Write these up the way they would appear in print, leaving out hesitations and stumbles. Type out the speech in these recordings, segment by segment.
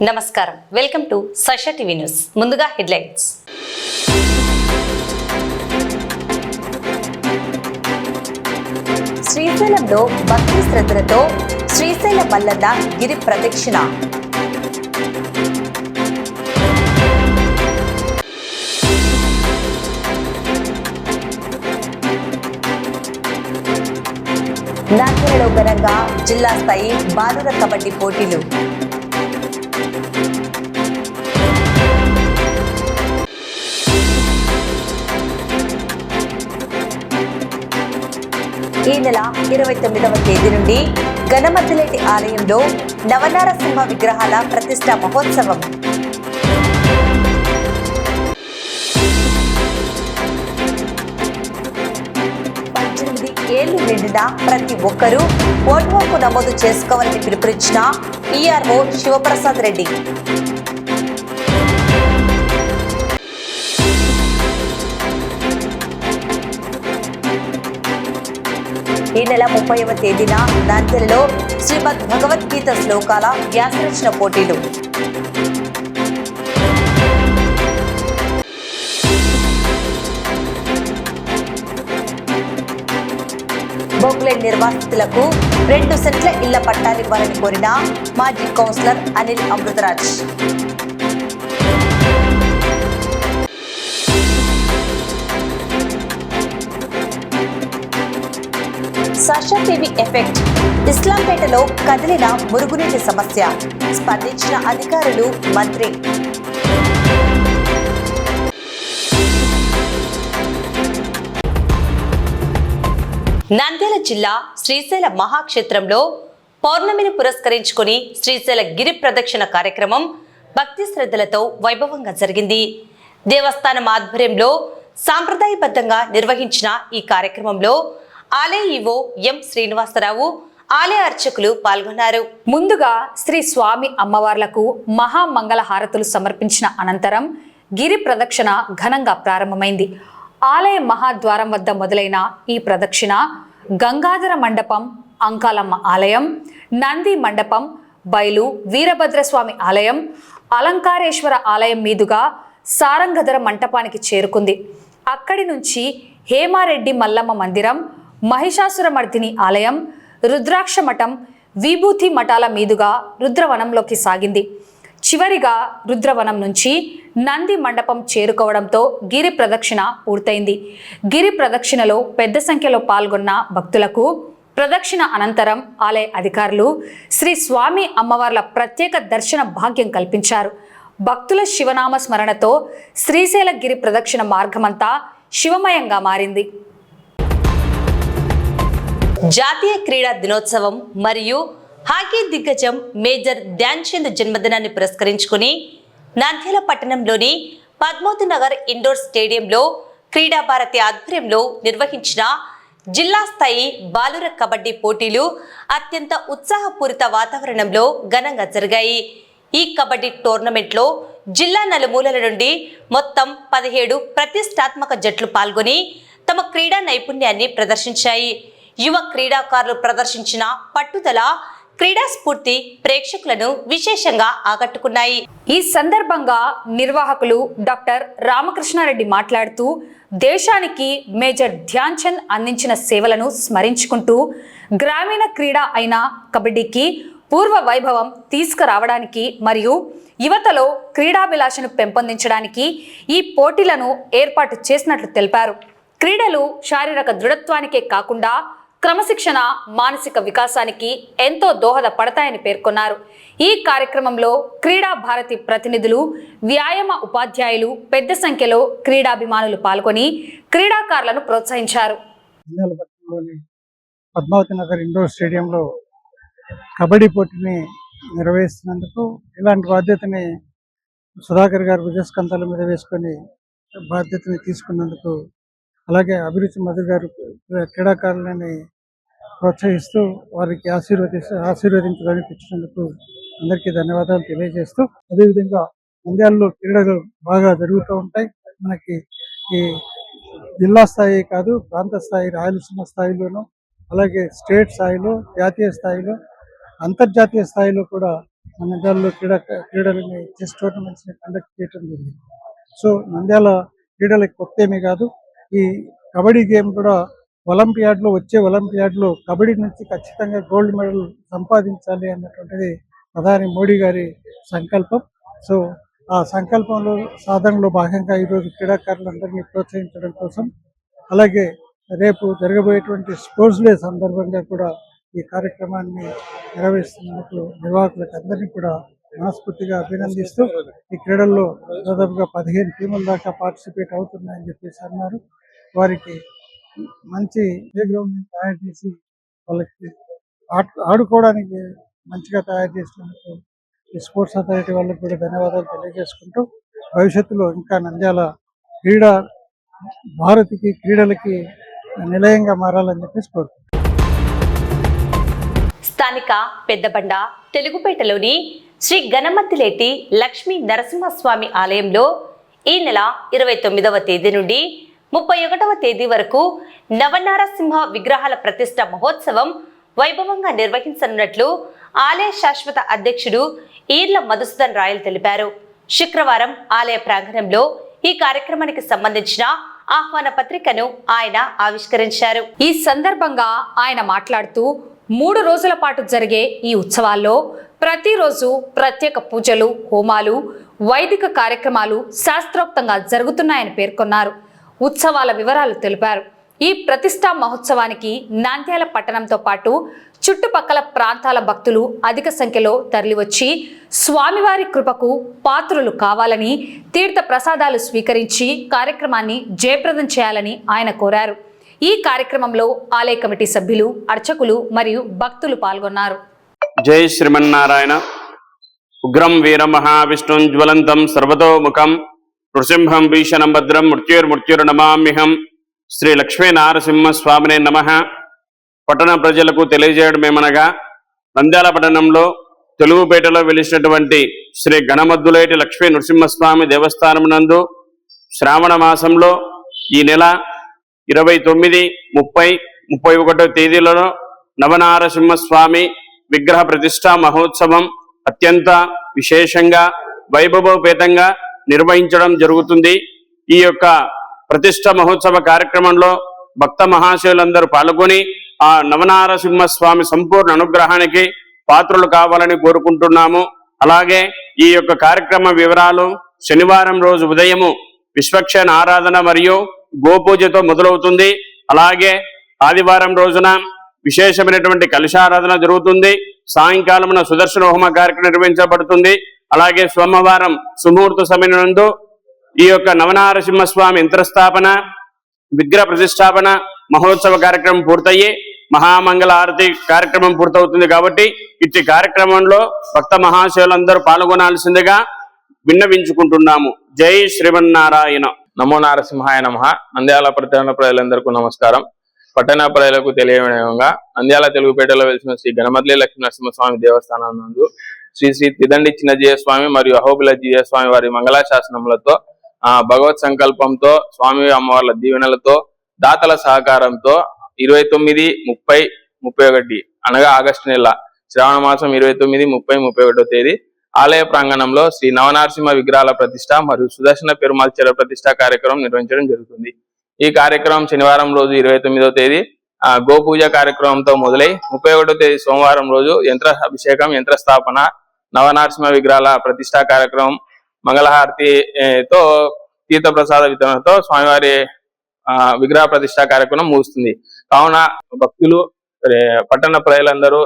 నమస్కారం, welcome to సష TV news. ముందుగా headlines. శ్రీశైలంలో భక్తి శ్రద్ధలతో శ్రీశైల మల్లన్న గిరి ప్రదక్షిణ. నాగేలో ఘనంగా జిల్లా స్థాయి బాలుర కబడ్డీ పోటీలు. ఈ నెల 29వ తేదీ నుండి గణమద్దిలేటి ఆలయంలో నవనారసింహ విగ్రహాల ప్రతిష్ఠా మహోత్సవం. ఏళ్లు నిండిన ప్రతి ఒక్కరూ ఓటు హక్కు నమోదు చేసుకోవాలని పిలుపునిచ్చిన ఈఆర్ఓ శివప్రసాద్ రెడ్డి. ఈ నెల 30వ తేదీన నంద్యాలలో శ్రీమద్ భగవద్గీత శ్లోకాల వ్యాసరచన పోటీలు. బోక్లెండ్ నిర్వాసితులకు 2 సెంట్ల ఇళ్ల పట్టాలివ్వాలని కోరిన మాజీ councillor Anil Amritraj. Sasha TV effect. ఇస్లాంపేటలో కదిలిన మురుగునీటి సమస్య. స్పందించిన అధికారులు, మంత్రి. నంద్యాల జిల్లా శ్రీశైల మహాక్షేత్రంలో పౌర్ణమిని పురస్కరించుకుని శ్రీశైల గిరి ప్రదక్షిణ కార్యక్రమం భక్తి శ్రద్ధలతో వైభవంగా జరిగింది. దేవస్థానం ఆధ్వర్యంలో సాంప్రదాయబద్ధంగా నిర్వహించిన ఈ కార్యక్రమంలో ఆలయ ఈవో ఎం శ్రీనివాసరావు, ఆలయ అర్చకులు పాల్గొన్నారు. ముందుగా శ్రీ స్వామి అమ్మవార్లకు మహామంగళ హారతులు సమర్పించిన అనంతరం గిరి ప్రదక్షిణ ఘనంగా ప్రారంభమైంది. ఆలయ మహాద్వారం వద్ద మొదలైన ఈ ప్రదక్షిణ గంగాధర మండపం, అంకాలమ్మ ఆలయం, నంది మండపం, బయలు వీరభద్రస్వామి ఆలయం, అలంకారేశ్వర ఆలయం మీదుగా సారంగధర మంటపానికి చేరుకుంది. అక్కడి నుంచి హేమారెడ్డి మల్లమ్మ మందిరం, మహిషాసురమర్దిని ఆలయం, రుద్రాక్ష మఠం, విభూతి మఠాల మీదుగా రుద్రవనంలోకి సాగింది. చివరిగా రుద్రవనం నుంచి నంది మండపం చేరుకోవడంతో గిరి ప్రదక్షిణ పూర్తయింది. గిరి ప్రదక్షిణలో పెద్ద సంఖ్యలో పాల్గొన్న భక్తులకు ప్రదక్షిణ అనంతరం ఆలయ అధికారులు శ్రీ స్వామి అమ్మవార్ల ప్రత్యేక దర్శన భాగ్యం కల్పించారు. భక్తుల శివనామ స్మరణతో శ్రీశైల గిరి ప్రదక్షిణ మార్గమంతా శివమయంగా మారింది. జాతీయ క్రీడా దినోత్సవం మరియు హాకీ దిగ్గజం మేజర్ ధ్యాన్ చంద్ జన్మదినాన్ని పురస్కరించుకుని నంద్యాల పట్టణంలోని పద్మావతి నగర్ ఇండోర్ స్టేడియంలో క్రీడా భారతి ఆధ్వర్యంలో నిర్వహించిన జిల్లా స్థాయి బాలుర కబడ్డీ పోటీలు అత్యంత ఉత్సాహపూరిత వాతావరణంలో ఘనంగా జరిగాయి. ఈ కబడ్డీ టోర్నమెంట్లో జిల్లా నలుమూలల నుండి మొత్తం 17 ప్రతిష్టాత్మక జట్లు పాల్గొని తమ క్రీడా నైపుణ్యాన్ని ప్రదర్శించాయి. యువ క్రీడాకారులు ప్రదర్శించిన పట్టుదల, క్రీడా స్ఫూర్తి ప్రేక్షకులను విశేషంగా ఆకట్టుకున్నాయి. ఈ సందర్భంగా నిర్వాహకులు డాక్టర్ రామకృష్ణారెడ్డి మాట్లాడుతూ దేశానికి మేజర్ ధ్యాన్ చంద్ అందించిన సేవలను స్మరించుకుంటూ గ్రామీణ క్రీడ అయిన కబడ్డీకి పూర్వ వైభవం తీసుకురావడానికి మరియు యువతలో క్రీడాభిలాషను పెంపొందించడానికి ఈ పోటీలను ఏర్పాటు చేసినట్లు తెలిపారు. క్రీడలు శారీరక దృఢత్వానికే కాకుండా క్రమశిక్షణ, మానసిక వికాసానికి ఎంతో దోహదపడతాయని పేర్కొన్నారు. ఈ కార్యక్రమంలో క్రీడా భారతి ప్రతినిధులు, వ్యాయామ ఉపాధ్యాయులు, పెద్ద సంఖ్యలో క్రీడాభిమానులు పాల్గొని క్రీడాకారులను ప్రోత్సహించారు. పద్మావతి నగర్ ఇండోర్ స్టేడియంలో కబడ్డీ పోటీని నిర్వహిస్తున్నందుకు ఇలాంటి బాధ్యతని సుధాకర్ గారు భుజస్కంధాల మీద వేసుకొని బాధ్యతని తీసుకున్నందుకు, అలాగే అభిరుచి మధు గారు క్రీడాకారులని ప్రోత్సహిస్తూ వారికి ఆశీర్వదించడానికి ఇచ్చినందుకు అందరికీ ధన్యవాదాలు తెలియజేస్తూ, అదేవిధంగా నంద్యాలలో క్రీడలు బాగా జరుగుతూ ఉంటాయి. మనకి ఈ జిల్లా స్థాయి కాదు, ప్రాంత స్థాయి, రాయలసీమ స్థాయిలోనూ, అలాగే స్టేట్ స్థాయిలో, జాతీయ స్థాయిలో, అంతర్జాతీయ స్థాయిలో కూడా నంద్యాలలో క్రీడలని చెస్ టోర్నమెంట్స్ని కండక్ట్ చేయడం జరిగింది. సో నంద్యాల క్రీడలకి కొత్త ఏమీ కాదు. ఈ కబడ్డీ గేమ్ కూడా వచ్చే ఒలింపియాడ్లో కబడ్డీ నుంచి ఖచ్చితంగా గోల్డ్ మెడల్ సంపాదించాలి అన్నటువంటిది ప్రధాని మోడీ గారి సంకల్పం. సో ఆ సంకల్పంలో సాధనలో భాగంగా ఈరోజు క్రీడాకారులందరినీ ప్రోత్సహించడం కోసం, అలాగే రేపు జరగబోయేటువంటి స్పోర్ట్స్ డే సందర్భంగా కూడా ఈ కార్యక్రమాన్ని నిర్వహిస్తున్నందుకు నిర్వాహకులకు అందరినీ కూడా మనస్ఫూర్తిగా అభినందిస్తూ, ఈ క్రీడల్లో దాదాపుగా 15 టీముల దాకా పార్టిసిపేట్ అవుతున్నాయని చెప్పేసి అన్నారు. వారికి మంచి ప్లే గ్రౌండ్ని తయారు చేసి వాళ్ళకి ఆడుకోవడానికి మంచిగా తయారు చేసినందుకు ఈ స్పోర్ట్స్ అథారిటీ వాళ్ళకి కూడా ధన్యవాదాలు తెలియజేసుకుంటూ, భవిష్యత్తులో ఇంకా నంద్యాల భారతికి క్రీడలకి నిలయంగా మారాలని చెప్పేసి కోరుకుంటున్నాను. స్థానిక పెద్దబండ తెలుగుపేటలోని శ్రీ గణమతిలేటి లక్ష్మీ నరసింహస్వామి ఆలయంలో ఈ నెల 29వ తేదీ నుండి 31వ తేదీ వరకు నవనారసింహ విగ్రహాల ప్రతిష్ట మహోత్సవం వైభవంగా నిర్వహించనున్నట్లు ఆలయ శాశ్వత అధ్యక్షుడు ఈర్ల మధుసూదన్ రాయల్ తెలిపారు. శుక్రవారం ఆలయ ప్రాంగణంలో ఈ కార్యక్రమానికి సంబంధించిన ఆహ్వాన పత్రికను ఆయన ఆవిష్కరించారు. ఈ సందర్భంగా ఆయన మాట్లాడుతూ 3 రోజుల పాటు జరిగే ఈ ఉత్సవాల్లో ప్రతిరోజు ప్రత్యేక పూజలు, హోమాలు, వైదిక కార్యక్రమాలు శాస్త్రోక్తంగా జరుగుతున్నాయని పేర్కొన్నారు. ఉత్సవాల వివరాలు తెలిపారు. ఈ ప్రతిష్టా మహోత్సవానికి నంద్యాల పట్టణంతో పాటు చుట్టుపక్కల ప్రాంతాల భక్తులు అధిక సంఖ్యలో తరలివచ్చి స్వామివారి కృపకు పాత్రులు కావాలని, తీర్థ ప్రసాదాలు స్వీకరించి కార్యక్రమాన్ని జయప్రదం చేయాలని ఆయన కోరారు. ఈ కార్యక్రమంలో ఆలయ కమిటీ సభ్యులు, అర్చకులు మరియు భక్తులు పాల్గొన్నారు. జై శ్రీమన్నారాయణ. ఉగ్రం వీరమహావిష్ణుం జ్వలంతం సర్వతోముఖం నృసింహం భీషణం భద్రం మృత్యుర్నమామ్యహం. శ్రీ లక్ష్మీ నారసింహస్వామినే నమః. పట్టణ ప్రజలకు తెలియజేయడమేమనగా, నంద్యాల పట్టణంలో తెలుగుపేటలో వెలిసినటువంటి శ్రీ గణమద్దులేటి లక్ష్మీ నృసింహస్వామి దేవస్థానం నందు శ్రావణ మాసంలో ఈ నెల 29, 30, 31 తేదీలలో నవనారసింహస్వామి విగ్రహ ప్రతిష్టా మహోత్సవం అత్యంత విశేషంగా వైభవోపేతంగా నిర్వహించడం జరుగుతుంది. ఈ యొక్క ప్రతిష్ట మహోత్సవ కార్యక్రమంలో భక్త మహాశయులందరూ పాల్గొని ఆ నవనారసింహస్వామి సంపూర్ణ అనుగ్రహానికి పాత్రలు కావాలని కోరుకుంటున్నాము. అలాగే ఈ యొక్క కార్యక్రమ వివరాలు శనివారం రోజు ఉదయము విశ్వక్షేణ ఆరాధన మరియు గోపూజతో మొదలవుతుంది. అలాగే ఆదివారం రోజున విశేషమైనటువంటి కలశారాధన జరుగుతుంది. సాయంకాలమున సుదర్శన హోమ కార్యక్రమం నిర్వహించబడుతుంది. అలాగే సోమవారం సుముహూర్త సమయం నందు ఈ యొక్క నవనారసింహస్వామి యంత్రస్థాపన, విగ్రహ ప్రతిష్టాపన మహోత్సవ కార్యక్రమం పూర్తయ్యి మహామంగళ ఆరతి కార్యక్రమం పూర్తవుతుంది. కాబట్టి ఇట్టి కార్యక్రమంలో భక్త మహాశయులందరూ పాల్గొనాల్సిందిగా విన్నవించుకుంటున్నాము. జై శ్రీమన్నారాయణ. నమో నారసింహాయ నమః. నంద్యాల పట్టణ ప్రజలందరికీ నమస్కారం. పట్టణ ప్రజలకు తెలియజేయగా, నంద్యాల తెలుగుపేటలో వెలిసిన శ్రీ గణమద్లి లక్ష్మీ నరసింహస్వామి దేవస్థానం నందు శ్రీ శ్రీ తిదండి చిన్నజీయ స్వామి మరియు అహోబిల జీయ స్వామి వారి మంగళాశాసనములతో, భగవత్ సంకల్పంతో, స్వామి అమ్మవార్ల దీవెనలతో, దాతల సహకారంతో 29, 30, 31 అనగా ఆగస్టు నెల శ్రావణ మాసం 29, 30, 31 తేదీ ఆలయ ప్రాంగణంలో శ్రీ నవనారసింహ విగ్రహాల ప్రతిష్ట మరియు సుదర్శన పెరుమాళ్ చెర ప్రతిష్ట కార్యక్రమం నిర్వహించడం జరుగుతుంది. ఈ కార్యక్రమం శనివారం రోజు 29వ తేదీ గోపూజ కార్యక్రమంతో మొదలై 31వ తేదీ సోమవారం రోజు యంత్ర అభిషేకం, యంత్రస్థాపన, నవనారసింహ విగ్రహాల ప్రతిష్టా కార్యక్రమం, మంగళహారతితో తీర్థ ప్రసాద వితరణతో స్వామివారి విగ్రహ ప్రతిష్టా కార్యక్రమం ముగుస్తుంది. కావున భక్తులు, పట్టణ ప్రజలందరూ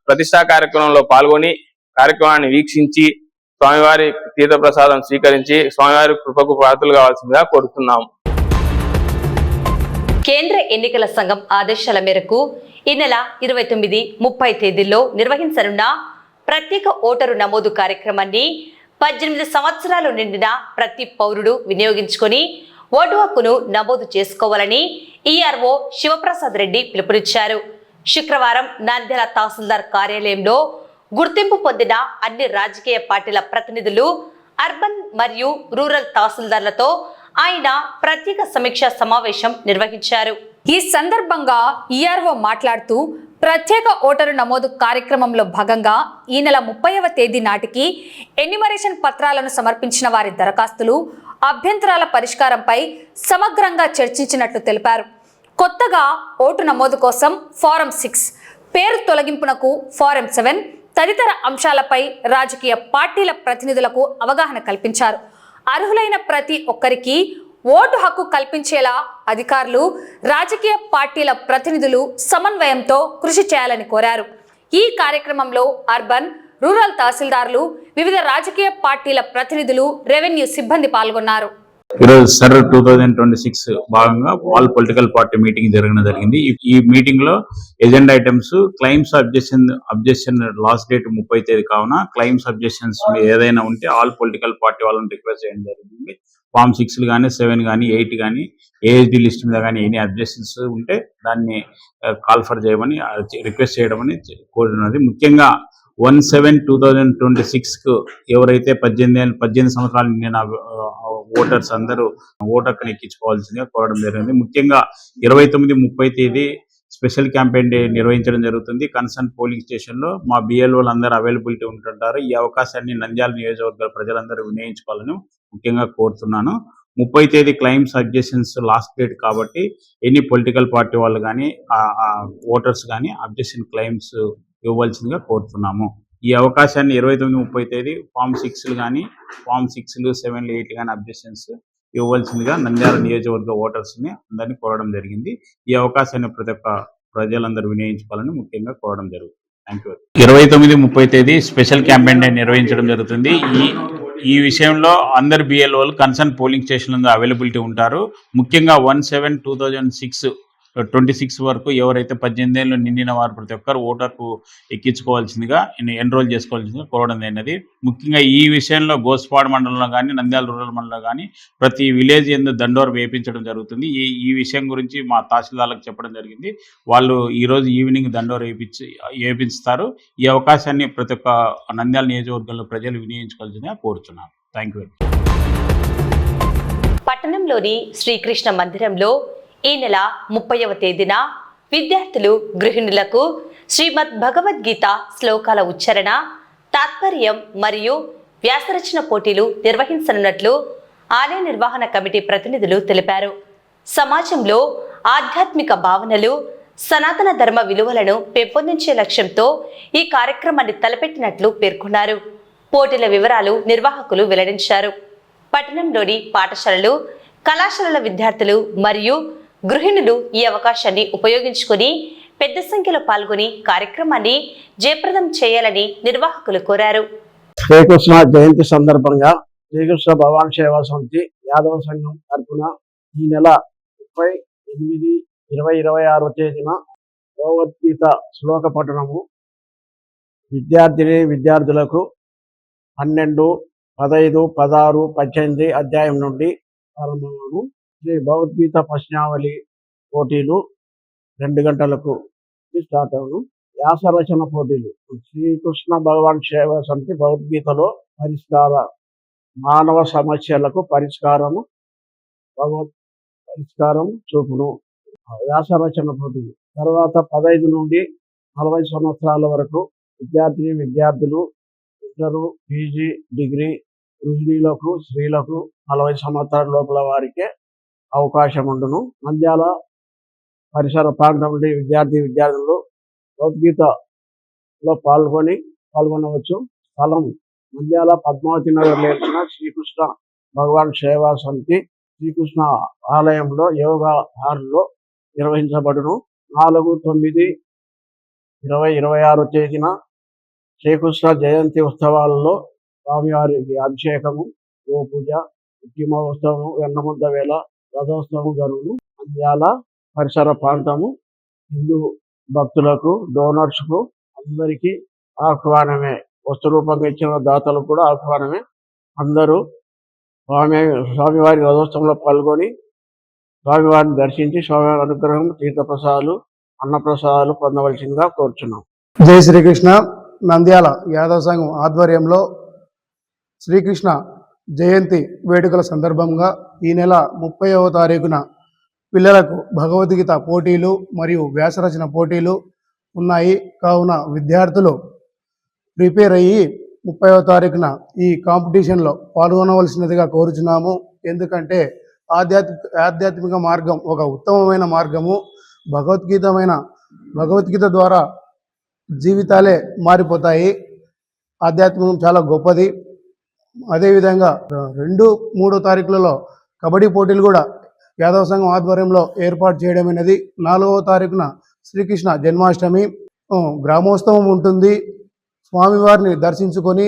ప్రతిష్టా కార్యక్రమంలో పాల్గొని కార్యక్రమాన్ని వీక్షించి స్వామివారి తీర్థ ప్రసాదం స్వీకరించి స్వామివారి కృపకు పాత్రలు కావాల్సిందిగా కోరుతున్నాము. కేంద్ర ఎన్నికల సంఘం ఆదేశాల మేరకు ఈ నెల 29, 30 తేదీల్లో నిర్వహించనున్న ప్రత్యేక ఓటరు నమోదు కార్యక్రమాన్ని 18 సంవత్సరాలు నిండిన ప్రతి పౌరుడు వినియోగించుకొని ఓటు హక్కును నమోదు చేసుకోవాలని ఈఆర్ఓ శివప్రసాద్ రెడ్డి పిలుపునిచ్చారు. శుక్రవారం నంద్యాల తహసీల్దార్ కార్యాలయంలో గుర్తింపు పొందిన అన్ని రాజకీయ పార్టీల ప్రతినిధులు, అర్బన్ మరియు రూరల్ తహసీల్దార్లతో ఆయన ప్రత్యేక సమీక్షా సమావేశం నిర్వహించారు. ఈ సందర్భంగా ఈఆర్ఓ మాట్లాడుతూ ప్రత్యేక ఓటరు నమోదు కార్యక్రమంలో భాగంగా ఈ నెల 30వ తేదీ నాటికి ఎన్యుమరేషన్ పత్రాలను సమర్పించిన వారి దరఖాస్తులు, అభ్యంతరాల పరిష్కారంపై సమగ్రంగా చర్చించినట్లు తెలిపారు. కొత్తగా ఓటు నమోదు కోసం ఫారం 6, పేరు తొలగింపునకు ఫారం 7 తదితర అంశాలపై రాజకీయ పార్టీల ప్రతినిధులకు అవగాహన కల్పించారు. అర్హులైన ప్రతి ఒక్కరికి ఓటు హక్కు కల్పించేలా అధికారులు, రాజకీయ పార్టీల ప్రతినిధులు సమన్వయంతో కృషి చేయాలని కోరారు. ఈ కార్యక్రమంలో అర్బన్, రూరల్ తహసీల్దార్లు, వివిధ రాజకీయ పార్టీల ప్రతినిధులు, రెవెన్యూ సిబ్బంది పాల్గొన్నారు. ఈరోజు సర్ 2026 భాగంగా ఆల్ పొలిటికల్ పార్టీ మీటింగ్ జరిగింది. ఈ మీటింగ్ లో agenda items claims objection last date 30 తేదీ కావున క్లైమ్స్ అబ్జెక్షన్స్ ఏదైనా ఉంటే ఆల్ పొలిటికల్ పార్టీ వాళ్ళని రిక్వెస్ట్ చేయడం జరిగింది. ఫామ్ 6 కానీ 7 కానీ 8 కానీ ఏఎస్డి లిస్ట్ మీద కానీ ఎనీ అబ్జెక్షన్స్ ఉంటే దాన్ని కాల్ ఫర్ చేయమని రిక్వెస్ట్ చేయడం అని కోరుతున్నది. ముఖ్యంగా 1/7/2026 కు ఎవరైతే 18 సంవత్సరాలు నిండిన ఓటర్స్ అందరూ ఓటు హక్కును ఎక్కించుకోవాల్సిందిగా కోరడం జరిగింది. ముఖ్యంగా 29-30 తేదీ స్పెషల్ క్యాంపెయిన్ డే నిర్వహించడం జరుగుతుంది. కన్సర్న్ పోలింగ్ స్టేషన్ లో మా బిఎల్ఓలు అందరూ అవైలబిలిటీ ఉంటుంటారు. ఈ అవకాశాన్ని నంద్యాల నియోజకవర్గాల ప్రజలందరూ వినియోగించుకోవాలని ముఖ్యంగా కోరుతున్నాను. 30 తేదీ క్లైమ్స్ అబ్జెక్షన్స్ లాస్ట్ డేట్ కాబట్టి ఎనీ పొలిటికల్ పార్టీ వాళ్ళు కానీ ఓటర్స్ కానీ అబ్జెక్షన్ క్లైమ్స్ ఇవ్వవలసిందిగా కోరుతున్నాము. ఈ అవకాశాన్ని 29-30 తేదీ ఫామ్ 6 కానీ ఫామ్ 6, 7, 8 కానీ అబ్జెక్షన్స్ ఇవ్వవలసిందిగా నంద్యాల నియోజకవర్గ ఓటర్స్ ని అందరినీ కోరడం జరిగింది. ఈ అవకాశాన్ని ప్రతి ఒక్క ప్రజలందరూ వినియోగించుకోవాలని ముఖ్యంగా కోరడం జరుగుతుంది. Thank you. 29-30 తేదీ స్పెషల్ క్యాంపెయిన్ డే నిర్వహించడం జరుగుతుంది. ఈ విషయంలో అందరు బిఎల్ఓలు కన్సర్న్ పోలింగ్ స్టేషన్లో అవైలబిలిటీ ఉంటారు. ముఖ్యంగా 1/7/2026 వరకు ఎవరైతే 18 ఏళ్ళు నిండిన వారు ప్రతి ఒక్కరు ఓటర్కు ఎక్కించుకోవాల్సిందిగా ఎన్రోల్ చేసుకోవాల్సిందిగా కోరడం అయినది. ముఖ్యంగా ఈ విషయంలో గోస్పాడ్ మండలంలో కానీ నంద్యాల రూరల్ మండలంలో కానీ ప్రతి విలేజ్ ఎందు దండోర వేయించడం జరుగుతుంది. ఈ విషయం గురించి మా తహసీల్దార్లకు చెప్పడం జరిగింది. వాళ్ళు ఈరోజు ఈవినింగ్ దండోర వేయించుతారు. ఈ అవకాశాన్ని ప్రతి ఒక్క నంద్యాల నియోజకవర్గంలో ప్రజలు వినియోగించుకోవాల్సిందిగా కోరుతున్నాను. Thank you. పట్టణంలోని శ్రీకృష్ణ మందిరంలో ఈ నెల 30వ తేదీన విద్యార్థులు, గృహిణులకు శ్రీమద్ భగవద్గీత శ్లోకాల ఉచ్చారణ, తాత్పర్యం మరియు వ్యాసరచన పోటీలు నిర్వహించనున్నట్లు ఆలయ నిర్వహణ కమిటీ ప్రతినిధులు తెలిపారు. సమాజంలో ఆధ్యాత్మిక భావనలు, సనాతన ధర్మ విలువలను పెంపొందించే లక్ష్యంతో ఈ కార్యక్రమాన్ని తలపెట్టినట్లు పేర్కొన్నారు. పోటీల వివరాలు నిర్వాహకులు వెల్లడించారు. పట్టణంలోని పాఠశాలలు, కళాశాలల విద్యార్థులు మరియు గృహిణులు ఈ అవకాశాన్ని ఉపయోగించుకుని పెద్ద సంఖ్యలో పాల్గొని కార్యక్రమాన్ని జయప్రదం చేయాలని నిర్వాహకులు కోరారు. శ్రీకృష్ణ జయంతి సందర్భంగా శ్రీకృష్ణ భగవాన్ సేవా సమితి యాదవ సంఘం తరఫున ఈ నెల 28/20/26 తేదీన భగవద్గీత శ్లోక పఠనము విద్యార్థులకు 12, 15, 16, 18 అధ్యాయం నుండి ప్రారంభము. శ్రీ భగవద్గీత ప్రశ్నావళి పోటీలు 2 గంటలకు స్టార్ట్ అవును. వ్యాస రచన పోటీలు శ్రీకృష్ణ భగవాన్ సేవా సమితి భగవద్గీతలో మానవ సమస్యలకు పరిష్కారం చూపును. వ్యాస రచన పోటీలు తర్వాత 15 నుండి 40 సంవత్సరాల వరకు విద్యార్థులు, ఇంటర్, పీజీ, డిగ్రీ, గృహిణులకు, స్త్రీలకు 40 సంవత్సరాల లోపల వారికే అవకాశం ఉండును. నంద్యాల పరిసర ప్రాంతం నుండి విద్యార్థులు భగవద్గీతలో పాల్గొనవచ్చు. స్థలం నంద్యాల పద్మావతి నగర్ లేచిన శ్రీకృష్ణ భగవాన్ సేవా సమితి శ్రీకృష్ణ ఆలయంలో యోగా హాల్లో నిర్వహించబడును. 4/9/2026 తేదీన శ్రీకృష్ణ జయంతి ఉత్సవాలలో స్వామివారికి అభిషేకము, గోపూజ, ఉద్యమోత్సవము, వెన్నముద్ద వేళ, రథోత్సవం జరుగును. నంద్యాల పరిసర ప్రాంతము హిందూ భక్తులకు, డోనర్స్కు అందరికీ ఆహ్వానమే. వస్తు రూపంగా ఇచ్చిన దాతలకు కూడా ఆహ్వానమే. అందరూ స్వామివారి రథోత్సవంలో పాల్గొని స్వామివారిని దర్శించి స్వామివారి అనుగ్రహం, తీర్థప్రసాదాలు, అన్నప్రసాదాలు పొందవలసిందిగా కోరుచున్నాం. జై శ్రీకృష్ణ. నంద్యాల యాదవ సంఘం ఆధ్వర్యంలో శ్రీకృష్ణ జయంతి వేడుకల సందర్భంగా ఈ నెల 30వ తారీఖున పిల్లలకు భగవద్గీత పోటీలు మరియు వ్యాసరచన పోటీలు ఉన్నాయి. కావున విద్యార్థులు ప్రిపేర్ అయ్యి 30వ తారీఖున ఈ కాంపిటీషన్లో పాల్గొనవలసినదిగా కోరుచున్నాము. ఎందుకంటే ఆధ్యాత్మిక మార్గం ఒక ఉత్తమమైన మార్గము. భగవద్గీత ద్వారా జీవితాలే మారిపోతాయి. ఆధ్యాత్మికం చాలా గొప్పది. అదేవిధంగా 2, 3 తారీఖులలో కబడ్డీ పోటీలు కూడా యాదవ సంఘం ఆధ్వర్యంలో ఏర్పాటు చేయడం అనేది. 4వ తారీఖున శ్రీకృష్ణ జన్మాష్టమి గ్రామోత్సవం ఉంటుంది. స్వామివారిని దర్శించుకొని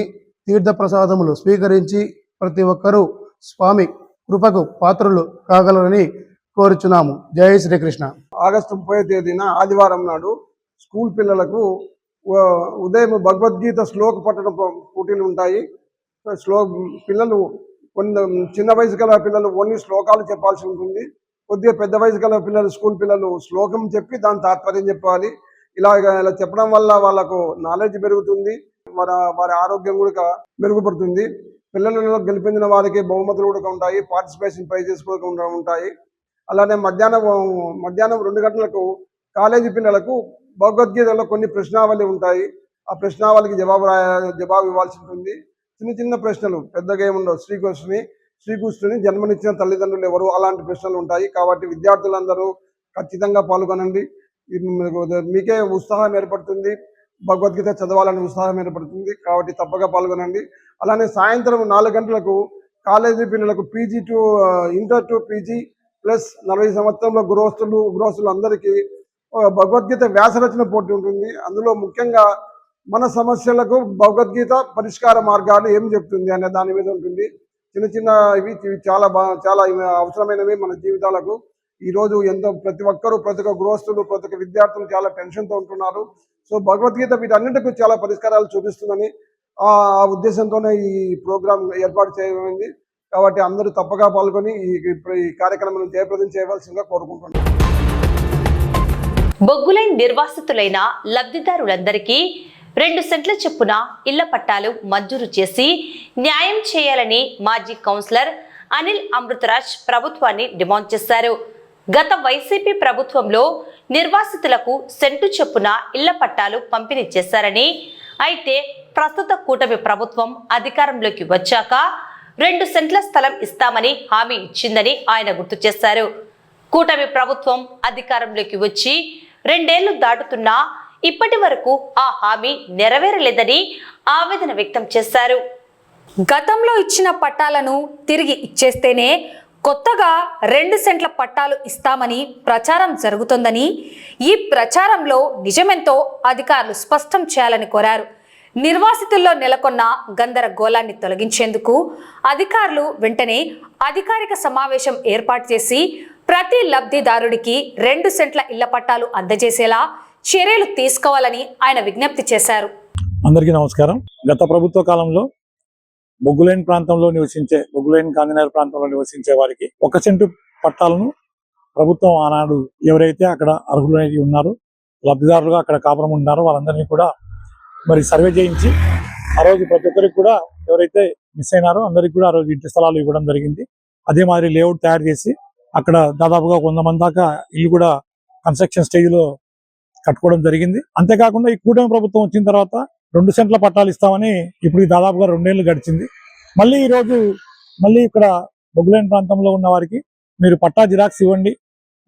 తీర్థ ప్రసాదములు స్వీకరించి ప్రతి ఒక్కరూ స్వామి కృపకు పాత్రులు కాగలరని కోరుచున్నాము. జై శ్రీకృష్ణ. ఆగస్టు 30వ తేదీన ఆదివారం నాడు స్కూల్ పిల్లలకు ఉదయం భగవద్గీత శ్లోక పఠన పోటీలు ఉంటాయి. పిల్లలు కొన్ని చిన్న వయసు గల పిల్లలు ఓన్లీ శ్లోకాలు చెప్పాల్సి ఉంటుంది. కొద్దిగా పెద్ద వయసు గల పిల్లలు స్కూల్ పిల్లలు శ్లోకం చెప్పి దాని తాత్పర్యం చెప్పాలి. ఇలా చెప్పడం వల్ల వాళ్ళకు నాలెడ్జ్ పెరుగుతుంది, వారి ఆరోగ్యం కూడా మెరుగుపడుతుంది. పిల్లలలో గెలిపించిన వారికి బహుమతులు కూడా ఉంటాయి, పార్టిసిపేషన్ ప్రైజెస్ కూడా ఉంటాయి. అలానే మధ్యాహ్నం 2 గంటలకు కాలేజీ పిల్లలకు భగవద్గీతలో కొన్ని ప్రశ్నావళి ఉంటాయి. ఆ ప్రశ్నావళికి జవాబు ఇవ్వాల్సి ఉంటుంది. చిన్న ప్రశ్నలు, పెద్దగా ఏముండవు. శ్రీకృష్ణుని జన్మనిచ్చిన తల్లిదండ్రులు ఎవరు, అలాంటి ప్రశ్నలు ఉంటాయి. కాబట్టి విద్యార్థులందరూ ఖచ్చితంగా పాల్గొనండి. మీకే ఉత్సాహం ఏర్పడుతుంది, భగవద్గీత చదవాలని ఉత్సాహం ఏర్పడుతుంది. కాబట్టి తప్పక పాల్గొనండి. అలానే సాయంత్రం 4 గంటలకు కాలేజీ పిల్లలకు PG to inter to PG plus 40 సంవత్సరంలో గృహస్థులు అందరికీ భగవద్గీత వ్యాసరచన పోటీ ఉంటుంది. అందులో ముఖ్యంగా మన సమస్యలకు భగవద్గీత పరిష్కార మార్గాలు ఏం చెప్తుంది అనే దాని మీద ఉంటుంది. ఇవి చాలా అవసరమైనవి మన జీవితాలకు. ఈరోజు ప్రతి ఒక్క గృహస్థులు, ప్రతి ఒక్క విద్యార్థులు చాలా టెన్షన్తో ఉంటున్నారు. సో భగవద్గీత వీటన్నింటికీ చాలా పరిష్కారాలు చూపిస్తుందని ఆ ఉద్దేశంతోనే ఈ ప్రోగ్రాం ఏర్పాటు చేయబడింది. కాబట్టి అందరూ తప్పగా పాల్గొని ఈ కార్యక్రమాన్ని జయప్రదం చేయవలసిందిగా కోరుకుంటున్నాను. బొగ్గులైన్ నిర్వాసితులైన లబ్ధిదారులందరికీ 2 సెంట్ల చొప్పున ఇళ్ల పట్టాలు మంజూరు చేసి న్యాయం చేయాలని మాజీ కౌన్సిలర్ అనిల్ అమృతరాజ్ ప్రభుత్వాన్ని డిమాండ్ చేశారు. గత వైసీపీ ప్రభుత్వంలో నిర్వాసితులకు సెంటు చొప్పున ఇళ్ల పట్టాలు పంపిణీ చేశారని, అయితే ప్రస్తుత కూటమి ప్రభుత్వం అధికారంలోకి వచ్చాక 2 సెంట్ల స్థలం ఇస్తామని హామీ ఇచ్చిందని ఆయన గుర్తు చేశారు. కూటమి ప్రభుత్వం అధికారంలోకి వచ్చి 2 ఏళ్లు దాటుతున్నా ఇప్పటి వరకు ఆ హామీ నెరవేరలేదని ఆవేదన వ్యక్తం చేశారు. గతంలో ఇచ్చిన పట్టాలను తిరిగి ఇచ్చేస్తేనే కొత్తగా 2 సెంట్ల పట్టాలు ఇస్తామని ప్రచారం జరుగుతోందని, ఈ ప్రచారంలో నిజమెంతో అధికారులు స్పష్టం చేయాలని కోరారు. నిర్వాసితుల్లో నెలకొన్న గందరగోళాన్ని తొలగించేందుకు అధికారులు వెంటనే అధికారిక సమావేశం ఏర్పాటు చేసి ప్రతి లబ్ధిదారుడికి 2 సెంట్ల ఇళ్ల పట్టాలు అందజేసేలా చర్యలు తీసుకోవాలని ఆయన విజ్ఞప్తి చేశారు. అందరికీ నమస్కారం. గత ప్రభుత్వ కాలంలో బొగ్గులైన్ గాంధీనగర్ ప్రాంతంలో నివసించే వారికి 1 సెంటు పట్టాలను ప్రభుత్వం ఆనాడు ఎవరైతే అక్కడ అర్హులై ఉన్నారో, లబ్ధిదారులుగా అక్కడ కాపురం ఉన్నారో వాళ్ళందరినీ కూడా మరి సర్వే చేయించి ఆ రోజు ప్రతి ఒక్కరికి కూడా ఎవరైతే మిస్ అయినారో అందరికి కూడా ఆ రోజు ఇంటి స్థలాలు ఇవ్వడం జరిగింది. అదే మాదిరి లేఅవుట్ తయారు చేసి అక్కడ దాదాపుగా 100 మంది దాకా ఇల్లు కూడా కన్స్ట్రక్షన్ స్టేజ్ లో కట్టుకోవడం జరిగింది. అంతేకాకుండా ఈ కూటమి ప్రభుత్వం వచ్చిన తర్వాత 2 సెంట్ల పట్టాలు ఇస్తామని ఇప్పుడు దాదాపుగా 2 ఏళ్ళు గడిచింది. మళ్ళీ మళ్ళీ ఇక్కడ బొగ్గులైన్ ప్రాంతంలో ఉన్న వారికి మీరు పట్టా జిరాక్స్ ఇవ్వండి,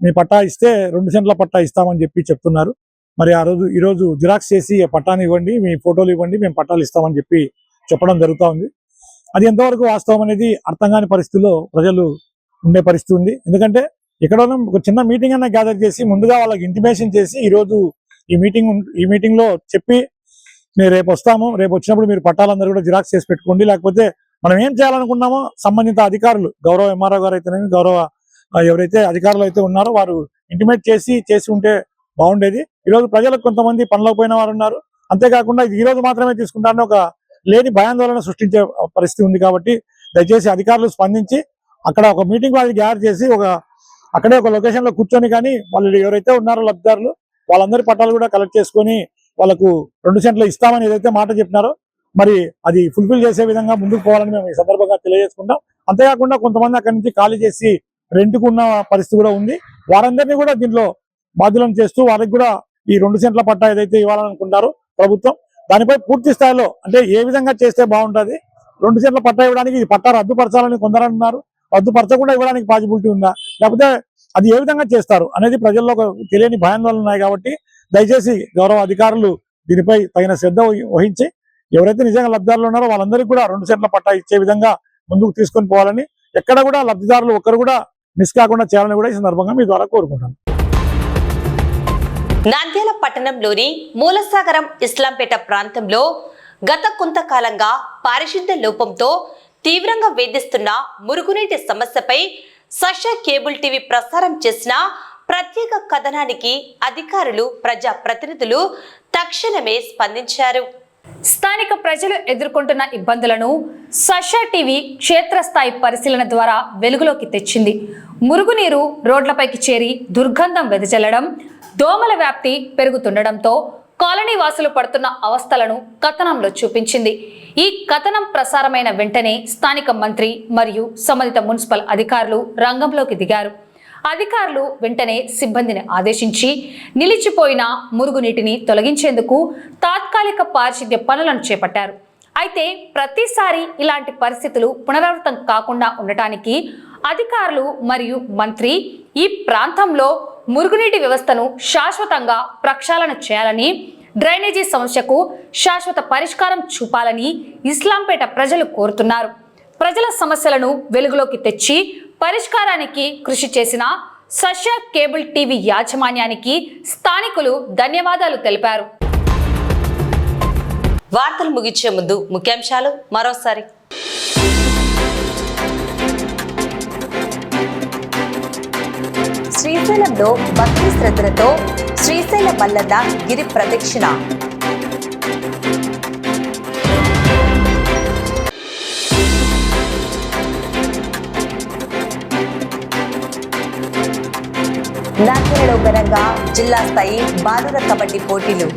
మీ పట్టా ఇస్తే 2 సెంట్ల పట్టా ఇస్తామని చెప్తున్నారు. మరి ఈరోజు జిరాక్స్ చేసి పట్టాని ఇవ్వండి, మీ ఫోటోలు ఇవ్వండి, మేము పట్టాలు ఇస్తామని చెప్పడం జరుగుతూ ఉంది. అది ఎంతవరకు వాస్తవం అనేది అర్థం కాని పరిస్థితుల్లో ప్రజలు ఉండే పరిస్థితి ఉంది. ఎందుకంటే ఎక్కడో ఒక చిన్న మీటింగ్ అన్న గ్యాదర్ చేసి ముందుగా వాళ్ళకి ఇంటిమేషన్ చేసి ఈరోజు ఈ మీటింగ్ లో చెప్పి మేము రేపు వస్తాము, రేపు వచ్చినప్పుడు మీరు పట్టాలందరూ కూడా జిరాక్స్ చేసి పెట్టుకోండి, లేకపోతే మనం ఏం చేయాలనుకున్నామో సంబంధిత అధికారులు, గౌరవ ఎంఆర్ఓ గారు అయితేనేమి, గౌరవ ఎవరైతే అధికారులు అయితే ఉన్నారో వారు ఇంటిమేట్ చేసి ఉంటే బాగుండేది. ఈరోజు ప్రజలకు కొంతమంది పనిలోకి పోయిన వారు ఉన్నారు. అంతేకాకుండా ఇది ఈ రోజు మాత్రమే తీసుకుంటారని ఒక లేని భయాందోళన సృష్టించే పరిస్థితి ఉంది. కాబట్టి దయచేసి అధికారులు స్పందించి అక్కడ ఒక మీటింగ్ వాళ్ళకి గ్యాదర్ చేసి అక్కడే ఒక లొకేషన్ లో కూర్చొని కానీ వాళ్ళు ఎవరైతే ఉన్నారో లబ్ధిదారులు వాళ్ళందరి పట్టాలు కూడా కలెక్ట్ చేసుకొని వాళ్ళకు 2 సెంట్లు ఇస్తామని ఏదైతే మాట చెప్పినారో మరి అది ఫుల్ఫిల్ చేసే విధంగా ముందుకు పోవాలని మేము ఈ సందర్భంగా తెలియజేసుకుంటాం. అంతేకాకుండా కొంతమంది అక్కడి నుంచి ఖాళీ చేసి రెంట్కు ఉన్న పరిస్థితి కూడా ఉంది. వారందరినీ కూడా దీంట్లో బాధ్యులను చేస్తూ వారికి కూడా ఈ 2 సెంట్ల పట్టా ఏదైతే ఇవ్వాలనుకుంటారో ప్రభుత్వం దానిపై పూర్తి స్థాయిలో అంటే ఏ విధంగా చేస్తే బాగుంటుంది, 2 సెంట్ల పట్టా ఇవ్వడానికి ఈ పట్టా రద్దుపరచాలని కొందరు అంటున్నారు. రద్దుపరచకుండా ఇవ్వడానికి పాసిబిలిటీ ఉందా, లేకపోతే అది ఏ విధంగా చేస్తారు అనేది ప్రజల్లో తెలియని భయాందోళనలు ఉన్నాయి. కాబట్టి దయచేసి గౌరవ అధికారులు దీనిపై తగిన శ్రద్ధ వహించి ఎవరైతే నిజంగా లబ్ధిదారులు ఉన్నారో వాళ్ళందరికీ కూడా 2 సెంట్ల పట్టా ఇచ్చే విధంగా ముందుకు తీసుకొని పోవాలని, ఎక్కడ కూడా లబ్ధిదారులు ఒక్కరు కూడా మిస్ కాకుండా చేయాలని కూడా ఈ సందర్భంగా మీ ద్వారా కోరుకుంటాను. నంద్యాల పట్టణంలోని మూలసాగరం ఇస్లాంపేట ప్రాంతంలో గత కొంతకాలంగా పారిశుద్ధ్య లోపంతో తీవ్రంగా వేధిస్తున్న మురుగునీటి సమస్యపై సషా కేబుల్ టీవీ ప్రసారం చేసిన ప్రత్యేక కథనానికి అధికారులు, ప్రజా ప్రతినిధులు తక్షణమే స్పందించారు. స్థానిక ప్రజలు ఎదుర్కొంటున్న ఇబ్బందులను సషా టీవీ క్షేత్రస్థాయి పరిశీలన ద్వారా వెలుగులోకి తెచ్చింది. మురుగునీరు రోడ్లపైకి చేరి దుర్గంధం వెదజల్లడం, దోమల వ్యాప్తి పెరుగుతుండడంతో కాలనీ వాసులు పడుతున్న అవస్థలను కథనంలో చూపించింది. ఈ కథనం ప్రసారమైన వెంటనే స్థానిక మంత్రి మరియు సంబంధిత మున్సిపల్ అధికారులు రంగంలోకి దిగారు. అధికారులు వెంటనే సిబ్బందిని ఆదేశించి నిలిచిపోయిన మురుగునీటిని తొలగించేందుకు తాత్కాలిక పారిశుద్ధ్య పనులను చేపట్టారు. అయితే ప్రతిసారి ఇలాంటి పరిస్థితులు పునరావృతం కాకుండా ఉండటానికి అధికారులు మరియు మంత్రి ఈ ప్రాంతంలో మురుగునీటి వ్యవస్థను శాశ్వతంగా ప్రక్షాళన చేయాలని, డ్రైనేజీ సమస్యకు శాశ్వత పరిష్కారం చూపాలని ఇస్లాంపేట ప్రజలు కోరుతున్నారు. ప్రజల సమస్యలను వెలుగులోకి తెచ్చి పరిష్కారానికి కృషి చేసిన సషా కేబుల్ టీవీ యాజమాన్యానికి స్థానికులు ధన్యవాదాలు తెలిపారు. వార్తలు ముగించే ముందు ముఖ్యాంశాలు మరోసారి. శ్రీశైలంలో భక్తి శ్రద్ధలతో శ్రీశైల మల్లన్న గిరి ప్రదక్షిణ. నంద్యాలలో ఘనంగా జిల్లా స్థాయి బాలుర కబడ్డీ పోటీలు.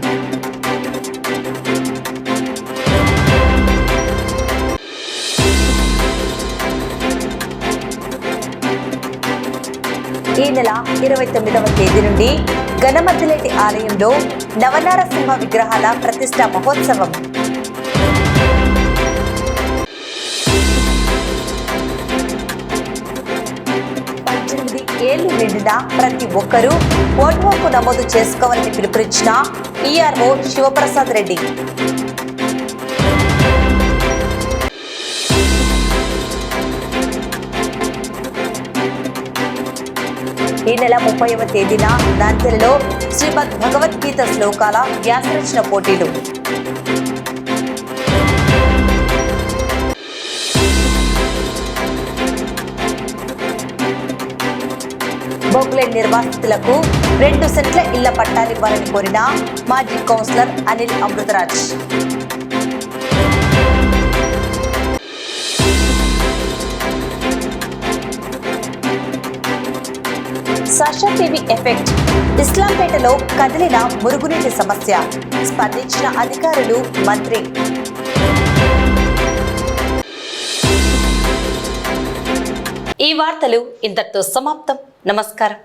ఈ నెల 29వ తేదీ నుండి గణమద్దిలేటి ఆలయంలో నవనారసింహ విగ్రహాల ప్రతిష్ఠా మహోత్సవం. ఏళ్లు నిండిన ప్రతి ఒక్కరూ ఓటు హక్కు నమోదు చేసుకోవాలని పిలుపునిచ్చిన ఈఆర్ఓ శివప్రసాద్ రెడ్డి. ఈ నెల 30వ తేదీన నంద్యాలలో శ్రీమద్ భగవద్గీత శ్లోకాల వ్యాసరచన పోటీలు. బొగ్గులేని నిర్వాసితులకు 2 సెంట్ల ఇళ్ల పట్టాలివ్వాలని కోరిన మాజీ councillor Anil Amritraj. Sasha TV effect. ఇస్లాంపేటలో కదిలిన మురుగునీటి సమస్య. స్పందించిన అధికారులు, మంత్రి. ఈ వార్తలు ఇంతటితో సమాప్తం. నమస్కారం.